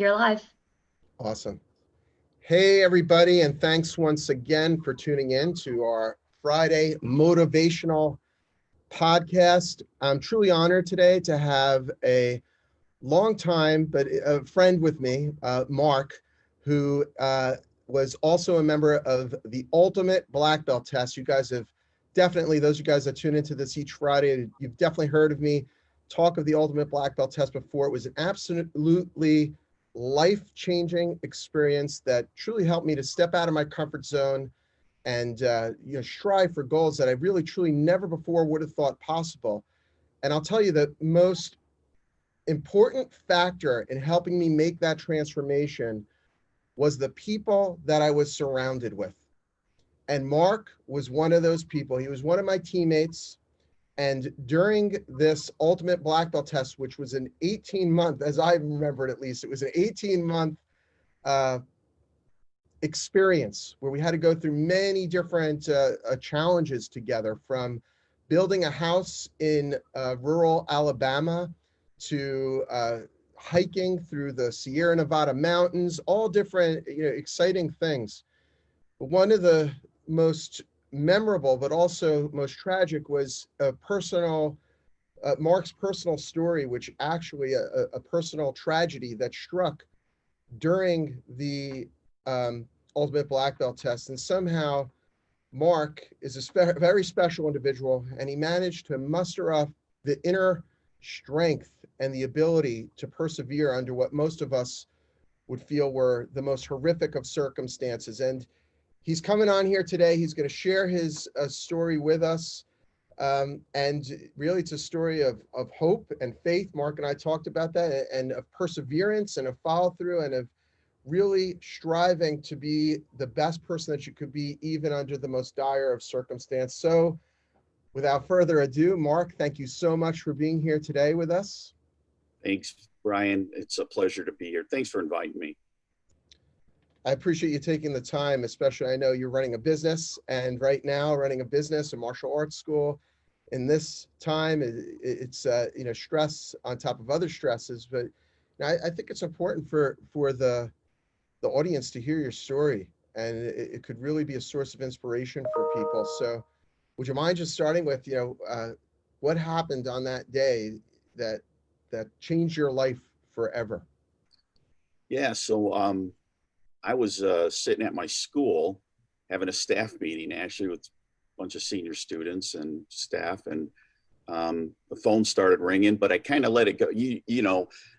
You're live. Awesome. Hey, everybody, and thanks once again for tuning in to our Friday motivational podcast. I'm truly honored today to have a long time, but a friend with me, Mark, who was also a member of the Ultimate Black Belt Test. You guys have definitely, those of you guys that tune into this each Friday, you've definitely heard of me talk of the Ultimate Black Belt Test before. It was an absolutely life-changing experience that truly helped me to step out of my comfort zone and strive for goals that I really truly never before would have thought possible. And I'll tell you the most important factor in helping me make that transformation was the people that I was surrounded with. And Mark was one of those people. He was one of my teammates. And during this Ultimate Black Belt Test, which was an 18-month, as I remember it at least, it was an 18-month experience where we had to go through many different challenges together, from building a house in rural Alabama to hiking through the Sierra Nevada mountains, all different exciting things. But one of the most memorable, but also most tragic, was a personal, Mark's personal story, which actually a personal tragedy that struck during the Ultimate Black Belt Test. And somehow Mark is a very special individual, and he managed to muster up the inner strength and the ability to persevere under what most of us would feel were the most horrific of circumstances. And he's coming on here today. He's going to share his story with us. And really, it's a story of hope and faith. Mark and I talked about that, and of perseverance and of follow through, and of really striving to be the best person that you could be, even under the most dire of circumstance. So without further ado, Mark, thank you so much for being here today with us. Thanks, Brian. It's a pleasure to be here. Thanks for inviting me. I appreciate you taking the time, especially I know you're running a business, and right now running a business, a martial arts school. In this time, it's stress on top of other stresses. But I think it's important for the audience to hear your story, and it could really be a source of inspiration for people. So would you mind just starting with, what happened on that day that changed your life forever? Yeah, so I was sitting at my school having a staff meeting, actually, with a bunch of senior students and staff, and the phone started ringing, but I kind of let it go.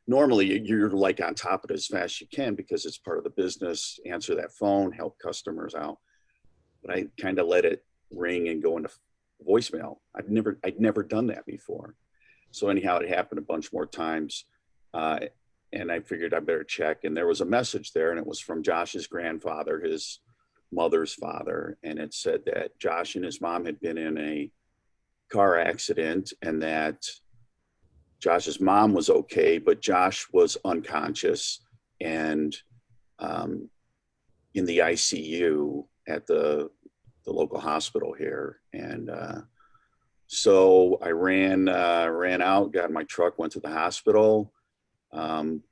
Normally you're like on top of it as fast as you can because it's part of the business, answer that phone, help customers out. But I kind of let it ring and go into voicemail. I'd never done that before. So anyhow, it happened a bunch more times. And I figured I better check. And there was a message there, and it was from Josh's grandfather, his mother's father. And it said that Josh and his mom had been in a car accident, and that Josh's mom was okay, but Josh was unconscious and in the ICU at the local hospital here. And so I ran out, got in my truck, went to the hospital.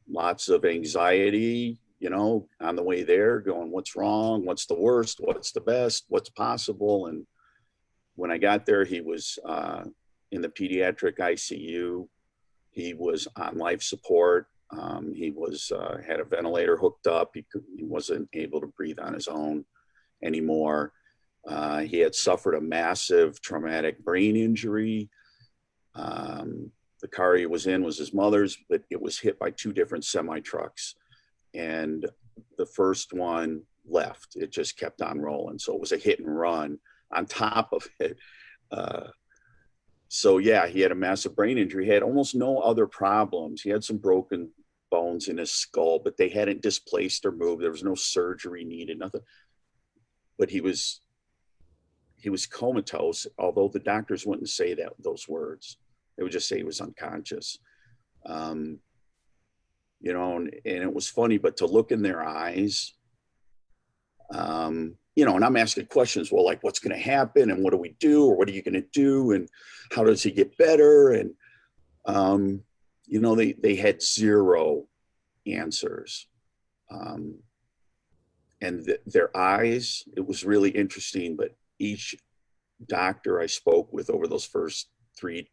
Lots of anxiety, on the way there, going, what's wrong? What's the worst? What's the best? What's possible? And when I got there, he was in the pediatric ICU. He was on life support. He was had a ventilator hooked up. He wasn't able to breathe on his own anymore. He had suffered a massive traumatic brain injury. The car he was in was his mother's, but it was hit by two different semi-trucks. And the first one left. It just kept on rolling. So it was a hit and run on top of it. So yeah, he had a massive brain injury. He had almost no other problems. He had some broken bones in his skull, but they hadn't displaced or moved. There was no surgery needed, nothing. But he was comatose, although the doctors wouldn't say those words. They would just say he was unconscious. And it was funny, but to look in their eyes, and I'm asking questions, well, like, what's going to happen, and what do we do, or what are you going to do, and how does he get better? And, they had zero answers. And their eyes, it was really interesting, but each doctor I spoke with over those first three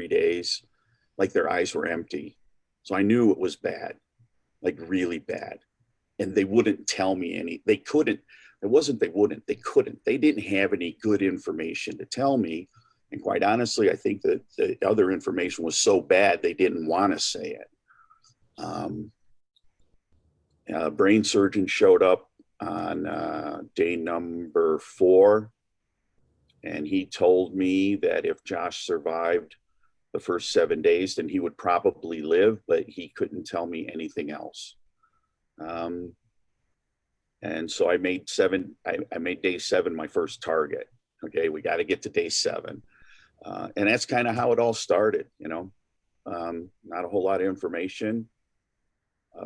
days, like their eyes were empty. So I knew it was bad, like really bad. And they wouldn't tell me they couldn't. It wasn't they wouldn't, they couldn't. They didn't have any good information to tell me. And quite honestly, I think that the other information was so bad they didn't want to say it. Brain surgeon showed up on day number 4, and he told me that if Josh survived the first 7 days, then he would probably live, but he couldn't tell me anything else. And so I made day 7 my first target. Okay, we got to get to day 7. And that's kind of how it all started, not a whole lot of information,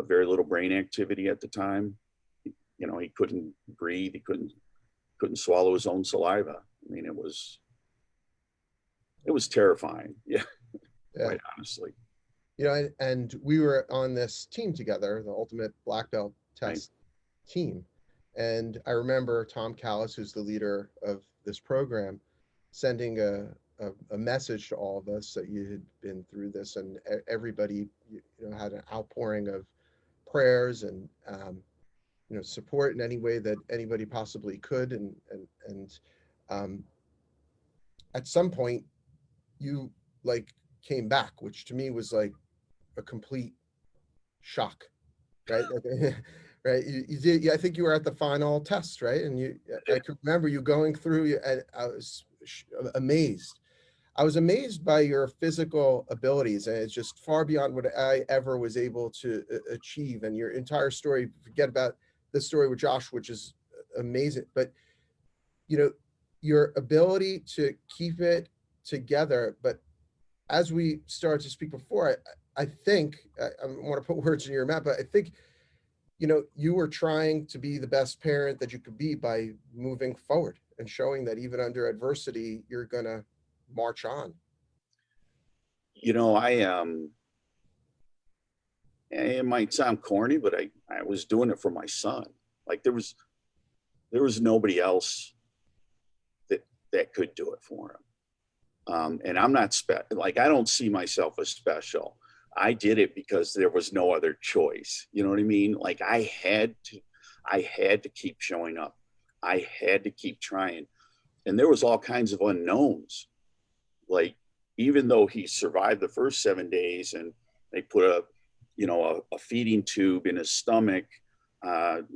very little brain activity at the time. He couldn't breathe. He couldn't swallow his own saliva. I mean, it was terrifying. Yeah. Quite honestly. And we were on this team together, the Ultimate Black Belt Test team. And I remember Tom Callis, who's the leader of this program, sending a message to all of us that you had been through this, and everybody had an outpouring of prayers and support in any way that anybody possibly could. And at some point you came back, which to me was like a complete shock, right? Right. You did. Yeah, I think you were at the final test, right? And I could remember you going through, and I was amazed. I was amazed by your physical abilities, and it's just far beyond what I ever was able to achieve. And your entire story, forget about the story with Josh, which is amazing, but your ability to keep it together. But as we started to speak before, I think I want to put words in your mouth, but I think you were trying to be the best parent that you could be by moving forward and showing that even under adversity, you're going to march on. It might sound corny, but I was doing it for my son. Like there was nobody else that could do it for him. And I'm not I don't see myself as special. I did it because there was no other choice. You know what I mean? Like I had to keep showing up. I had to keep trying. And there was all kinds of unknowns. Like, even though he survived the first 7 days and they put a feeding tube in his stomach, the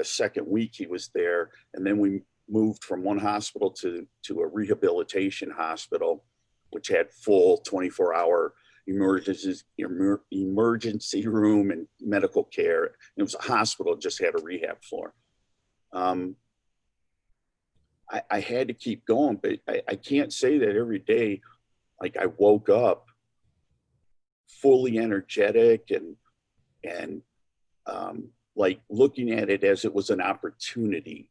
second week he was there. And then we moved from one hospital to a rehabilitation hospital, which had full 24-hour emergency room and medical care. It was a hospital, just had a rehab floor. I had to keep going, but I can't say that every day, like I woke up fully energetic and like looking at it as it was an opportunity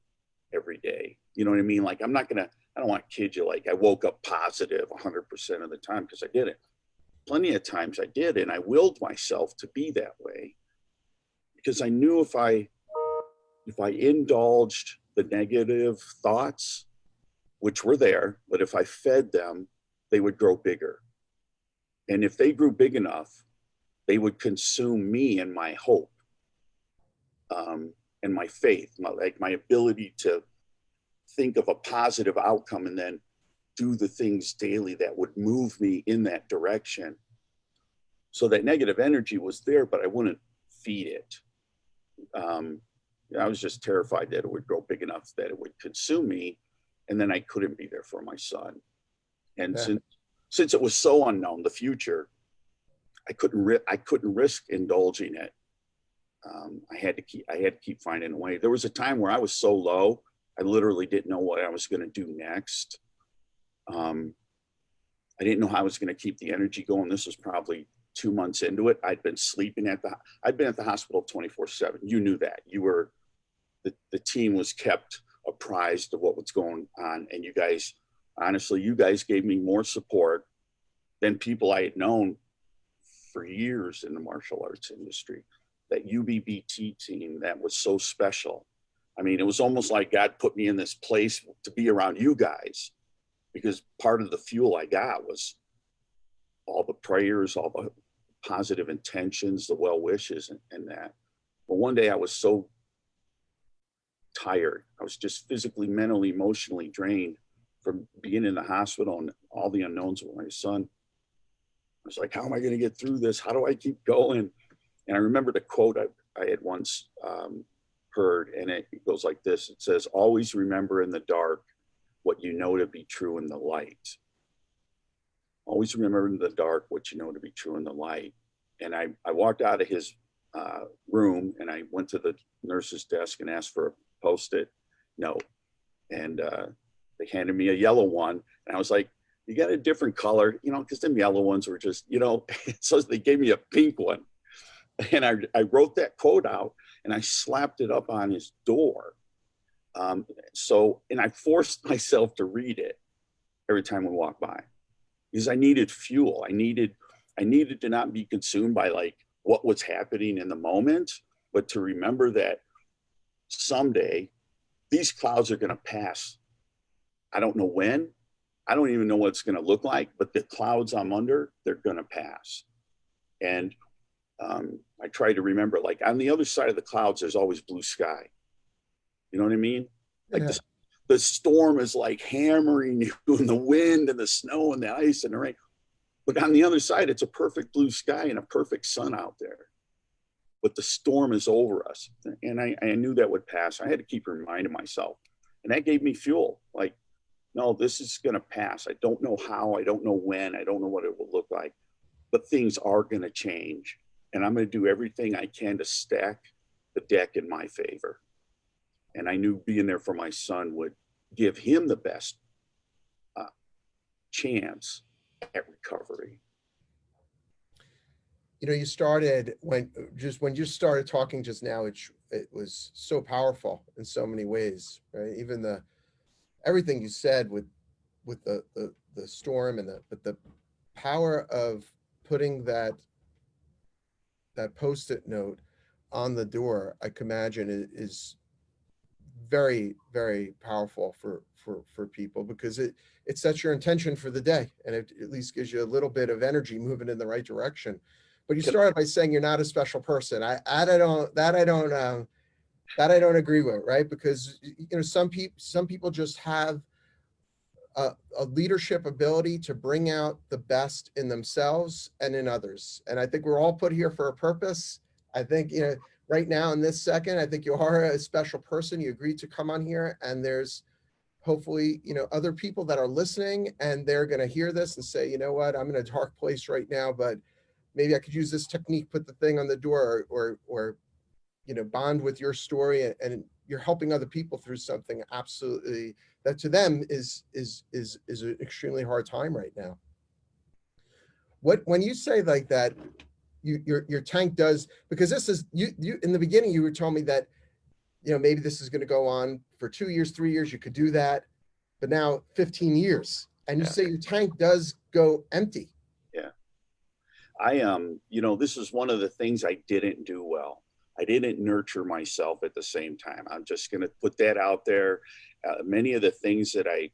every day. You know what I mean? Like I don't want to kid you. Like I woke up positive 100% of the time, because I didn't. Plenty of times I did, and I willed myself to be that way, because I knew if I indulged the negative thoughts, which were there, but if I fed them, they would grow bigger. And if they grew big enough, they would consume me and my hope, and my faith, my ability to think of a positive outcome and then do the things daily that would move me in that direction. So that negative energy was there, but I wouldn't feed it. I was just terrified that it would grow big enough that it would consume me, and then I couldn't be there for my son. And since it was so unknown, the future, I couldn't risk indulging it. I had to keep finding a way. There was a time where I was so low, I literally didn't know what I was going to do next. I didn't know how I was going to keep the energy going. This was probably 2 months into it. I'd been at the hospital 24/7. You knew that. The team was kept apprised of what was going on. And you guys gave me more support than people I had known for years in the martial arts industry. That UBBT team that was so special. I mean, it was almost like God put me in this place to be around you guys, because part of the fuel I got was all the prayers, all the positive intentions, the well wishes, and that. But one day I was so tired. I was just physically, mentally, emotionally drained from being in the hospital and all the unknowns with my son. I was like, how am I going to get through this? How do I keep going? And I remember the quote I had once heard, and it goes like this. It says, always remember in the dark what you know to be true in the light. Always remember in the dark what you know to be true in the light. And I walked out of his room, and I went to the nurse's desk and asked for a Post-it note. And they handed me a yellow one. And I was like, you got a different color, you know, because them yellow ones were just, you know, so they gave me a pink one. And I wrote that quote out, and I slapped it up on his door. And I forced myself to read it every time we walked by, because I needed fuel. I needed to not be consumed by like what was happening in the moment, but to remember that someday these clouds are going to pass. I don't know when. I don't even know what it's going to look like, but the clouds I'm under, they're going to pass. And I try to remember, like, on the other side of the clouds, there's always blue sky. You know what I mean? Like, the storm is like hammering you, and the wind and the snow and the ice and the rain. But on the other side, it's a perfect blue sky and a perfect sun out there. But the storm is over us. And I knew that would pass. I had to keep reminding myself. And that gave me fuel. Like, no, this is going to pass. I don't know how. I don't know when. I don't know what it will look like. But things are going to change. And I'm going to do everything I can to stack the deck in my favor. And I knew being there for my son would give him the best chance at recovery. You know, you started when you started talking just now, it was so powerful in so many ways, right? Even everything you said with the storm and the power of putting that Post-it note on the door, I can imagine is very, very powerful for people, because it sets your intention for the day, and it at least gives you a little bit of energy moving in the right direction. But you started by saying you're not a special person. I don't agree with, right? Because, you know, some people just have a leadership ability to bring out the best in themselves and in others. And I think we're all put here for a purpose. I think, you know, right now in this second, I think you are a special person. You agreed to come on here, and there's hopefully, you know, other people that are listening, and they're going to hear this and say, you know what, I'm in a dark place right now, but maybe I could use this technique, put the thing on the door, or you know, bond with your story, and you're helping other people through something absolutely that to them is an extremely hard time right now. When you say like that, your tank does, because this is you in the beginning, you were telling me that, you know, maybe this is going to go on for 2 years, 3 years, you could do that, but now 15 years, and you say your tank does go empty. Yeah. You know, this is one of the things I didn't do well. I didn't nurture myself at the same time. I'm just going to put that out there. Many of the things that I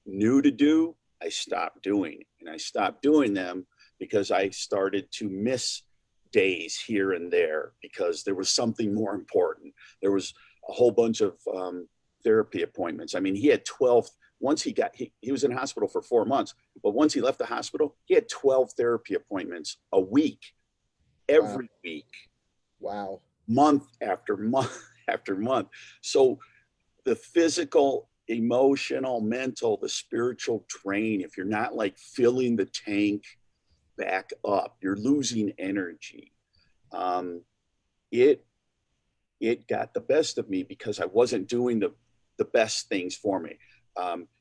knew to do, I stopped doing. And I stopped doing them because I started to miss days here and there because there was something more important. There was a whole bunch of therapy appointments. I mean, he had 12. Once he was in hospital for 4 months, but once he left the hospital, he had 12 therapy appointments a week, every week. Wow. Month after month after month. So the physical, emotional, mental, the spiritual drain, if you're not like filling the tank back up, you're losing energy. It got the best of me because I wasn't doing the best things for me.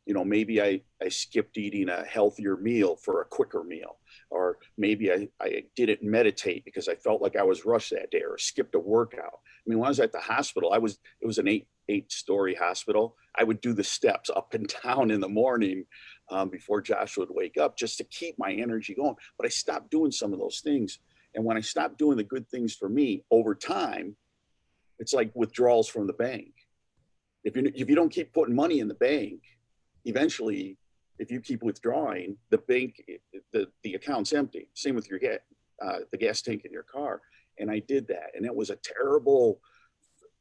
You know, maybe I skipped eating a healthier meal for a quicker meal, or maybe I didn't meditate because I felt like I was rushed that day, or skipped a workout. I mean, when I was at the hospital, it was an eight-story hospital. I would do the steps up and down in the morning before Josh would wake up, just to keep my energy going. But I stopped doing some of those things. And when I stopped doing the good things for me over time, it's like withdrawals from the bank. If you don't keep putting money in the bank, eventually, if you keep withdrawing, the bank, the account's empty. Same with your the gas tank in your car. And I did that. And it was a terrible,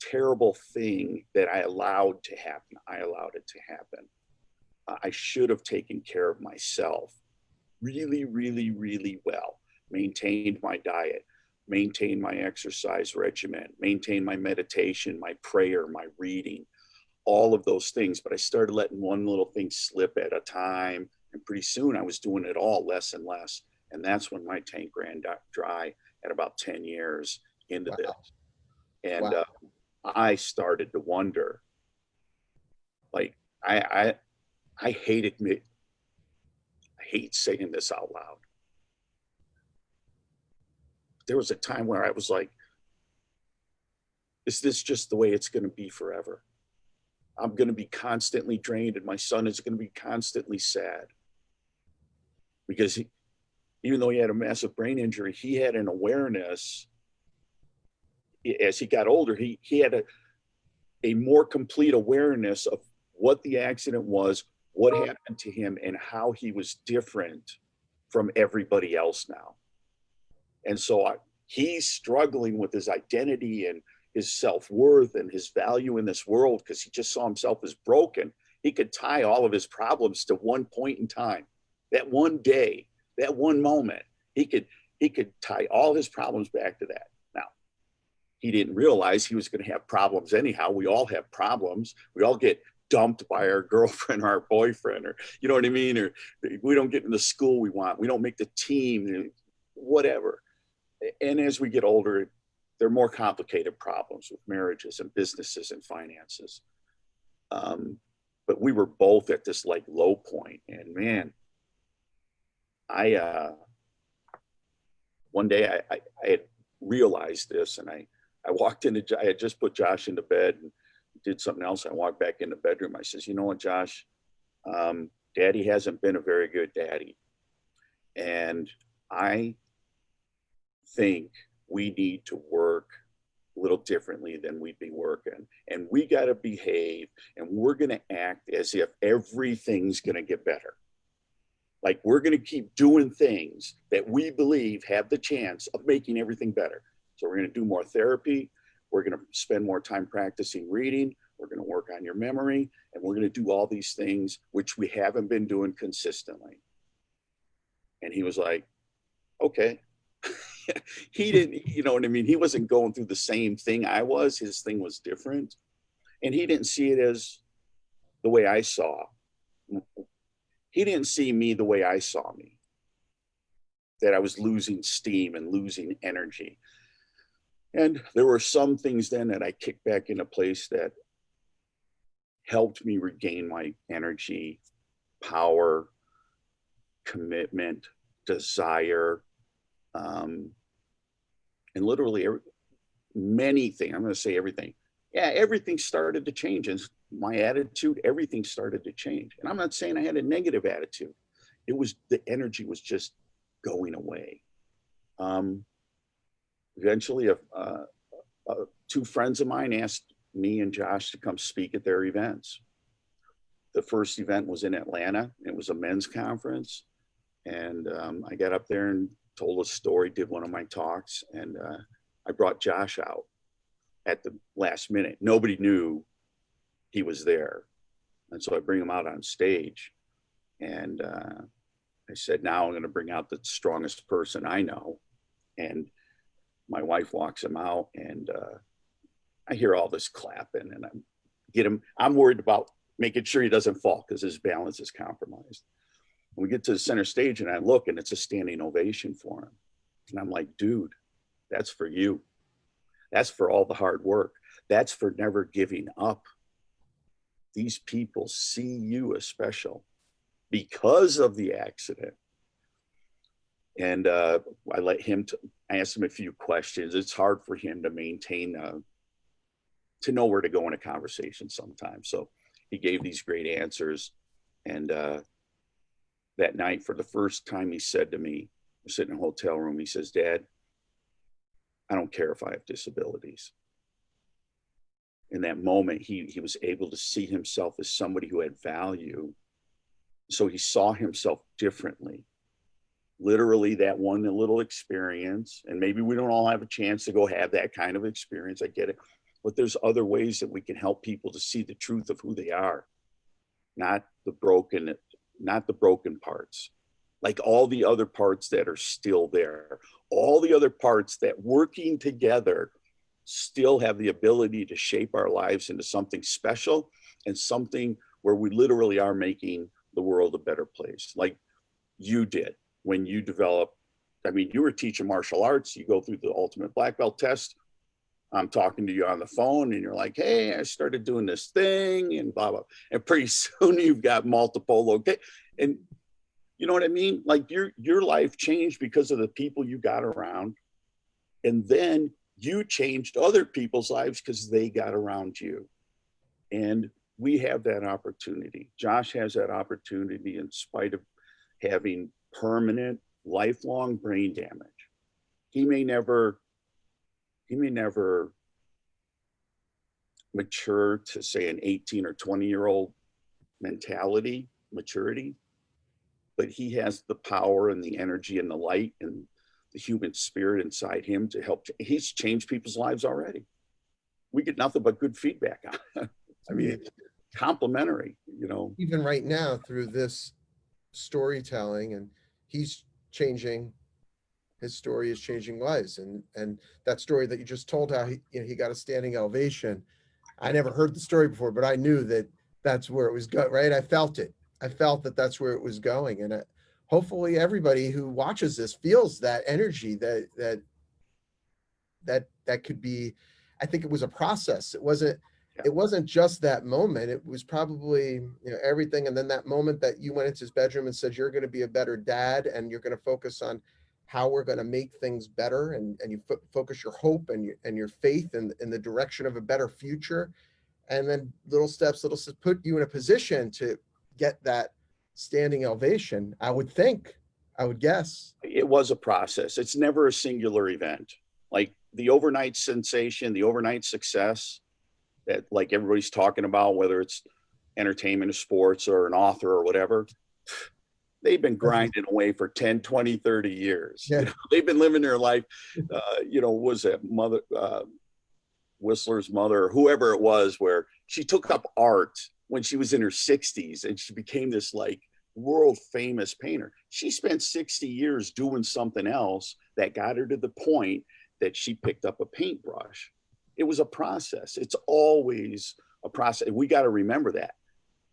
terrible thing that I allowed to happen. I allowed it to happen. I should have taken care of myself really, really, really well, maintained my diet, maintained my exercise regimen, maintained my meditation, my prayer, my reading, all of those things. But I started letting one little thing slip at a time. And pretty soon I was doing it all less and less. And that's when my tank ran dry at about 10 years into Wow. this. And Wow. I started to wonder, like, I hate saying this out loud. There was a time where I was like, is this just the way it's going to be forever? I'm going to be constantly drained, and my son is going to be constantly sad. Because even though he had a massive brain injury, he had an awareness. As he got older, he had a more complete awareness of what the accident was, what happened to him, and how he was different from everybody else now. And so he's struggling with his identity and his self-worth and his value in this world, because he just saw himself as broken. He could tie all of his problems to one point in time, that one day, that one moment. He could tie all his problems back to that. Now, he didn't realize he was going to have problems anyhow. We all have problems. We all get dumped by our girlfriend or our boyfriend, or you know what I mean? Or we don't get in the school we want. We don't make the team, whatever. And as we get older, they're more complicated problems with marriages and businesses and finances. But we were both at this like low point. And man, one day I had realized this, and I walked into, I had just put Josh into bed and did something else. I walked back in the bedroom. I says, you know what, Josh, Daddy hasn't been a very good daddy. And I think we need to work a little differently than we'd be working. And we got to behave, and we're going to act as if everything's going to get better. Like we're going to keep doing things that we believe have the chance of making everything better. So we're going to do more therapy. We're going to spend more time practicing reading. We're going to work on your memory, and we're going to do all these things, which we haven't been doing consistently. And he was like, okay. He didn't, you know what I mean? He wasn't going through the same thing I was. His thing was different. And he didn't see it as the way I saw. He didn't see me the way I saw me, that I was losing steam and losing energy. And there were some things then that I kicked back into place that helped me regain my energy, power, commitment, desire, and literally many things. I'm going to say everything. Yeah, everything started to change. And my attitude, everything started to change. And I'm not saying I had a negative attitude. It was, the energy was just going away. Eventually, two friends of mine asked me and Josh to come speak at their events. The first event was in Atlanta. It was a men's conference. And I got up there and told a story, did one of my talks, and I brought Josh out at the last minute. Nobody knew he was there. And so I bring him out on stage, and I said, now I'm going to bring out the strongest person I know. And my wife walks him out, and I hear all this clapping, and I'm worried about making sure he doesn't fall because his balance is compromised. We get to the center stage, and I look, and it's a standing ovation for him. And I'm like, dude, that's for you. That's for all the hard work. That's for never giving up. These people see you as special because of the accident. And I asked him a few questions. It's hard for him to maintain, to know where to go in a conversation sometimes. So he gave these great answers. And that night, for the first time, he said to me, we're sitting in a hotel room, he says, Dad, I don't care if I have disabilities. In that moment, he was able to see himself as somebody who had value. So he saw himself differently. Literally, that one little experience, and maybe we don't all have a chance to go have that kind of experience. I get it. But there's other ways that we can help people to see the truth of who they are, not the broken parts, like all the other parts that are still there, all the other parts that working together still have the ability to shape our lives into something special and something where we literally are making the world a better place, like you did when you developed. I mean, you were teaching martial arts, you go through the ultimate black belt test. I'm talking to you on the phone and you're like, hey, I started doing this thing and blah, blah. And pretty soon you've got multiple locations. And you know what I mean? Like your life changed because of the people you got around. And then you changed other people's lives because they got around you. And we have that opportunity. Josh has that opportunity in spite of having permanent, lifelong brain damage. He may never mature to say an 18 or 20-year-old maturity, but he has the power and the energy and the light and the human spirit inside him to help. He's changed people's lives already. We get nothing but good feedback on it. I mean, it's complimentary, you know. Even right now through this storytelling, and he's changing, his story is changing lives. And that story that you just told, how he got a standing ovation. I never heard the story before, but I knew that that's where it was going, right? I felt it. I felt that that's where it was going. And hopefully everybody who watches this feels that energy, that could be. I think it was a process. It wasn't just that moment. It was probably, everything. And then that moment that you went into his bedroom and said, you're going to be a better dad, and you're going to focus on how we're going to make things better. And you focus your hope and your faith in the direction of a better future. And then little steps put you in a position to get that standing ovation. I would guess. It was a process. It's never a singular event. Like the overnight sensation, the overnight success that like everybody's talking about, whether it's entertainment or sports or an author or whatever, they've been grinding away for 10, 20, 30 years. Yeah. They've been living their life. Was that mother, Whistler's mother, or whoever it was, where she took up art when she was in her 60s and she became this like world famous painter. She spent 60 years doing something else that got her to the point that she picked up a paintbrush. It was a process. It's always a process. We got to remember that,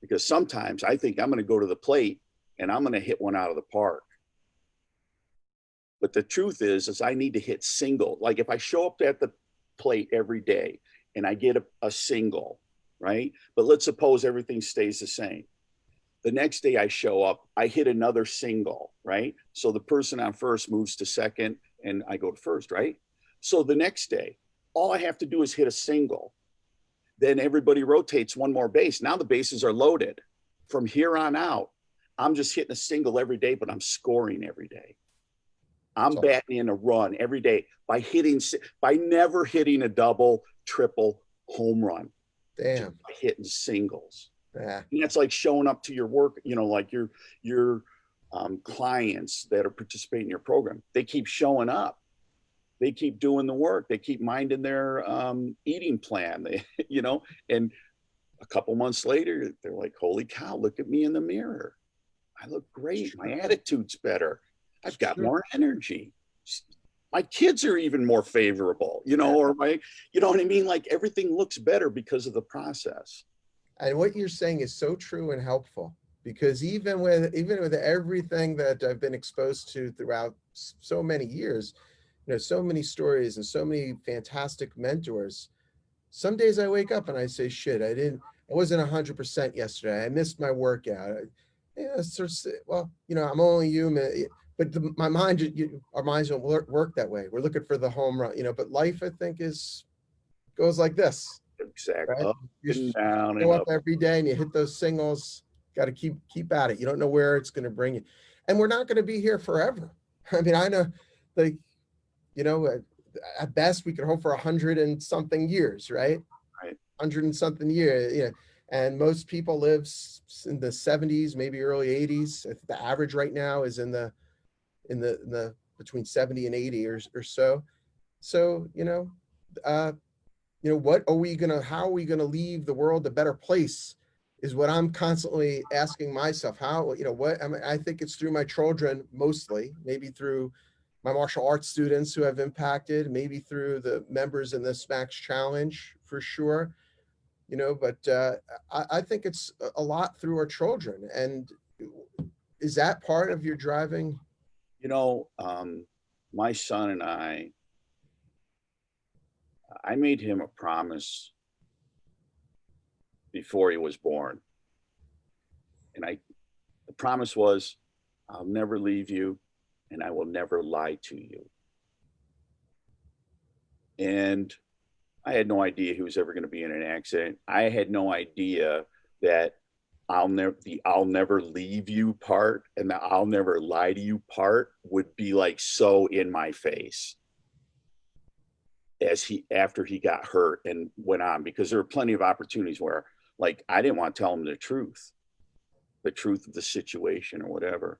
because sometimes I think I'm going to go to the plate and I'm going to hit one out of the park. But the truth is I need to hit single. Like if I show up at the plate every day and I get a single, right? But let's suppose everything stays the same. The next day I show up, I hit another single, right? So the person on first moves to second and I go to first, right? So the next day, all I have to do is hit a single. Then everybody rotates one more base. Now the bases are loaded. From here on out, I'm just hitting a single every day, but I'm scoring every day. I'm batting in a run every day by never hitting a double, triple, home run. Damn. By hitting singles. Yeah. And that's like showing up to your work, like your clients that are participating in your program. They keep showing up. They keep doing the work. They keep minding their eating plan. And a couple months later, they're like, "Holy cow! Look at me in the mirror. I look great. My attitude's better. I've got more energy. My kids are even more favorable. Or you know what I mean? Like everything looks better because of the process." And what you're saying is so true and helpful, because even with everything that I've been exposed to throughout so many years, so many stories and so many fantastic mentors, some days I wake up and I say, shit, I wasn't 100% yesterday. I missed my workout. I'm only human, but our minds don't work that way. We're looking for the home run, but life, I think, goes like this. Exactly. Right? Up and down show and up every day and you hit those singles. Got to keep at it. You don't know where it's going to bring you, and we're not going to be here forever. I mean, I know, like, at best we could hope for 100 and something years, right? Right. 100 and something years, and most people live in the 70s, maybe early 80s. I think the average right now is in the between 70 and 80 or so. So, uh, what are we gonna how are we gonna leave the world a better place is what I'm constantly asking myself. How, what I mean, I think it's through my children mostly, maybe through my martial arts students who have impacted, maybe through the members in the SMAX challenge for sure, but I think it's a lot through our children. And is that part of your driving? You know, my son and I made him a promise before he was born. And the promise was, I'll never leave you and I will never lie to you. And I had no idea he was ever going to be in an accident. I had no idea that I'll never leave you part and the I'll never lie to you part would be like so in my face after he got hurt and went on, because there were plenty of opportunities where like I didn't want to tell him the truth of the situation or whatever.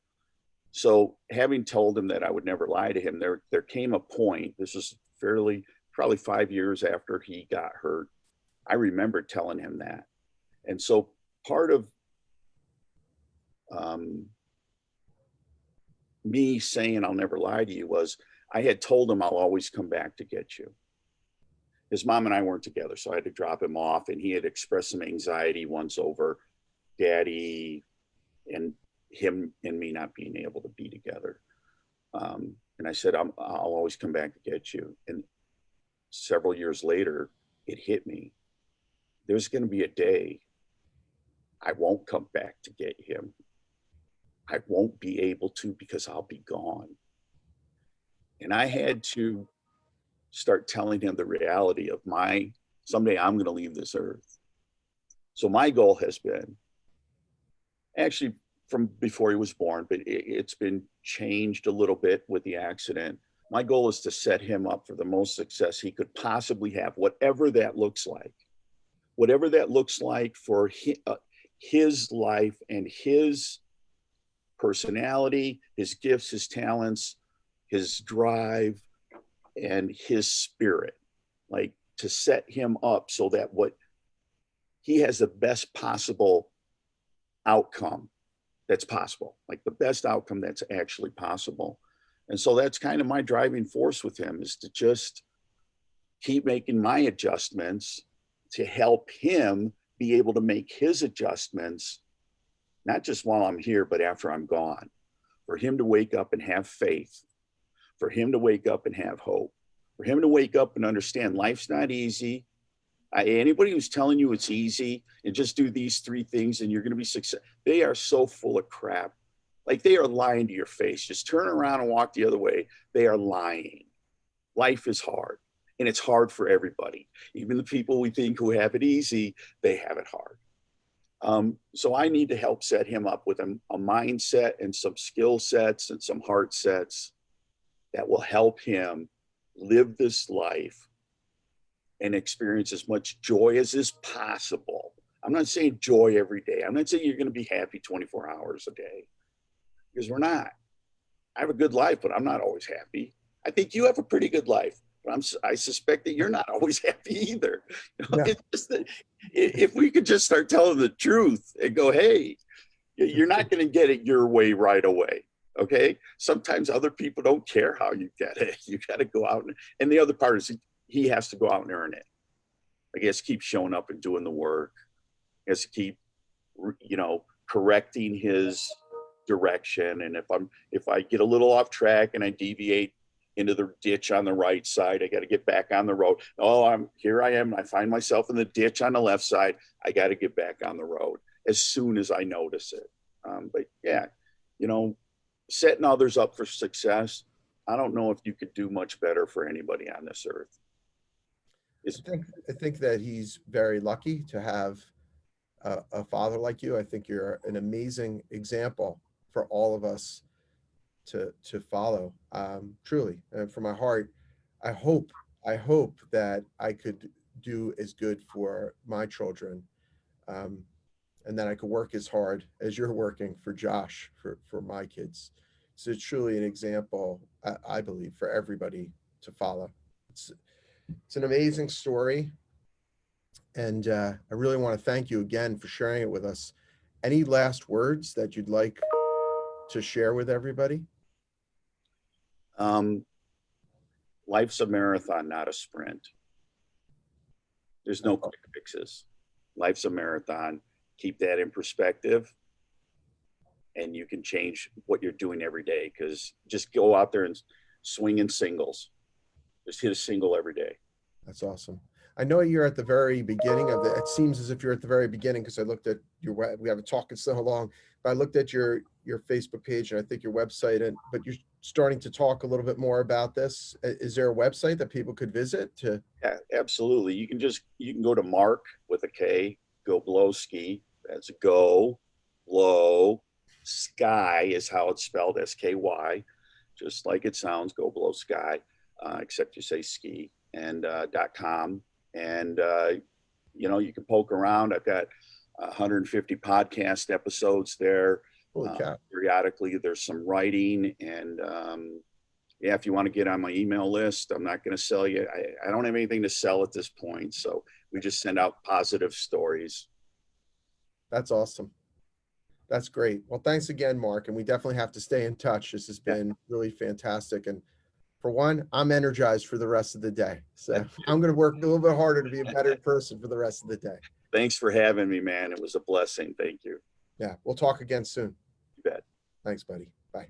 So having told him that I would never lie to him, there came a point, this was probably 5 years after he got hurt. I remember telling him that. And so part of me saying I'll never lie to you was I had told him I'll always come back to get you. His mom and I weren't together, so I had to drop him off, and he had expressed some anxiety once over daddy and him and me not being able to be together. And I said, I'll always come back to get you. And several years later, it hit me. There's going to be a day I won't come back to get him. I won't be able to because I'll be gone. And I had to start telling him the reality of someday I'm going to leave this earth. So my goal has been, actually from before he was born, but it's been changed a little bit with the accident. My goal is to set him up for the most success he could possibly have, whatever that looks like. Whatever that looks like for his life and his personality, his gifts, his talents, his drive, and his spirit, like to set him up so that what he has the best possible outcome that's possible, like the best outcome that's actually possible. And so that's kind of my driving force with him, is to just keep making my adjustments to help him be able to make his adjustments, not just while I'm here, but after I'm gone, for him to wake up and have faith, for him to wake up and have hope, for him to wake up and understand life's not easy. Anybody who's telling you it's easy and just do these 3 things and you're going to be successful, they are so full of crap. Like they are lying to your face. Just turn around and walk the other way. They are lying. Life is hard, and it's hard for everybody. Even the people we think who have it easy, they have it hard. So I need to help set him up with a mindset and some skill sets and some heart sets that will help him live this life and experience as much joy as is possible. I'm not saying joy every day. I'm not saying you're going to be happy 24 hours a day, because we're not. I have a good life, but I'm not always happy. I think you have a pretty good life, but I suspect that you're not always happy either. Yeah. It's just that if we could just start telling the truth and go, hey, you're not going to get it your way right away. Okay. Sometimes other people don't care how you get it. You got to go out. And the other part is he has to go out and earn it. I guess keep showing up and doing the work. He has to keep, correcting his direction. And if I get a little off track and I deviate into the ditch on the right side, I got to get back on the road. Oh, here I am. I find myself in the ditch on the left side. I got to get back on the road as soon as I notice it. But yeah, setting others up for success. I don't know if you could do much better for anybody on this earth. I think that he's very lucky to have a father like you. I think you're an amazing example for all of us to follow. Truly, and from my heart, I hope, I hope that I could do as good for my children, um, and that I could work as hard as you're working for Josh, for my kids. So it's truly an example, I believe, for everybody to follow. It's, it's an amazing story. And I really want to thank you again for sharing it with us. Any last words that you'd like to share with everybody? Um, Life's a marathon, not a sprint. There's no quick fixes. Life's a marathon. Keep that in perspective, and you can change what you're doing every day. Because just go out there and swing in singles. Just hit a single every day. That's awesome. I know you're at the very beginning of the, it seems as if you're at the very beginning because I looked at your web, we haven't talked in so long, but I looked at your Facebook page and I think your website, and but you're starting to talk a little bit more about this. Is there a website that people could visit to? Yeah, absolutely. You can go to Mark with a K, Goblowsky. That's go, blow, sky is how it's spelled, SKY, just like it sounds, go blow sky, except you say ski, and .com. And you can poke around. I've got 150 podcast episodes there. Holy cow. Periodically, there's some writing, and yeah, if you want to get on my email list, I'm not going to sell you. I don't have anything to sell at this point. So we just send out positive stories. That's awesome. That's great. Well, thanks again, Mark. And we definitely have to stay in touch. This has been really fantastic. And for one, I'm energized for the rest of the day. So I'm going to work a little bit harder to be a better person for the rest of the day. Thanks for having me, man. It was a blessing. Thank you. Yeah. We'll talk again soon. You bet. Thanks, buddy. Bye.